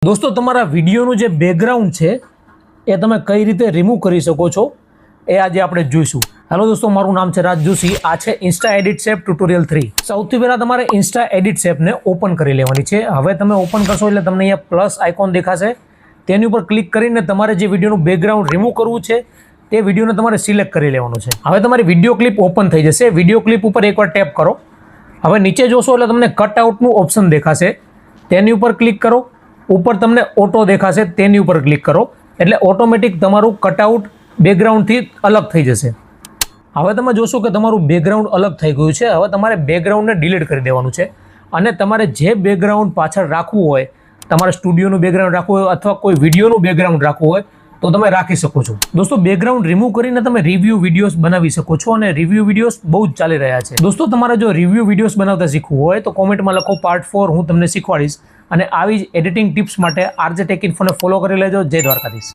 दोस्तों तमारा विडियोનું જે બેકગ્રાઉન્ડ છે એ તમે કઈ રીતે રિમૂવ કરી શકો છો એ આજે આપણે જોઈશું। હેલો દોસ્તો, મારું નામ છે રાજ જોશી। આ છે ઇન્સ્ટા એડિટ શેપ ટ્યુટોરિયલ 3। સૌથી પહેલા તમારે ઇન્સ્ટા એડિટ શેપને ઓપન કરી લેવાની છે। હવે તમે ઓપન કરશો એટલે તમને અહીંયા પ્લસ આઇકોન દેખાશે, તેની ઉપર ક્લિક કરીને તમારે જે વિડિયોનું બેકગ્રાઉન્ડ રિમૂવ કરવું છે તે વિડિયોને તમારે સિલેક્ટ કરી લેવાનું છે। હવે તમારી વિડિયો ક્લિપ ઓપન થઈ જશે। વિડિયો ક્લિપ ઉપર એકવાર ટેપ કરો। હવે નીચે જોશો એટલે તમને કટ આઉટનું ઓપ્શન દેખાશે, તેની ઉપર ક્લિક કરો। ઉપર તમને ઓટો દેખાશે, તેની ઉપર ક્લિક કરો એટલે ઓટોમેટિક તમારું કટઆઉટ બેકગ્રાઉન્ડથી અલગ થઈ જશે। હવે તમે જોશો કે તમારું બેકગ્રાઉન્ડ અલગ થઈ ગયું છે। હવે તમારે બેકગ્રાઉન્ડને ડિલીટ કરી દેવાનું છે અને તમારે જે બેકગ્રાઉન્ડ પાછળ રાખવું હોય, તમારે સ્ટુડિયોનું બેકગ્રાઉન્ડ રાખવું હોય અથવા કોઈ વિડીયોનું બેકગ્રાઉન્ડ રાખવું હોય તો તમે રાખી શકો છો। દોસ્તો, બેકગ્રાઉન્ડ રિમૂવ કરીને તમે રિવ્યૂ વિડીયોઝ બનાવી શકો છો અને રિવ્યૂ વિડીયોઝ બહુ જ ચાલી રહ્યા છે। દોસ્તો, તમારે જો રિવ્યૂ વિડીયોઝ બનાવતા શીખવું હોય તો કોમેન્ટમાં લખો પાર્ટ 4, હું તમને શીખવાડીશ। અને આવી જ એડિટિંગ ટિપ્સ માટે આરજે ટેક ઇન્ફોને ફોલો કરી લેજો। જય દ્વારકાધીશ।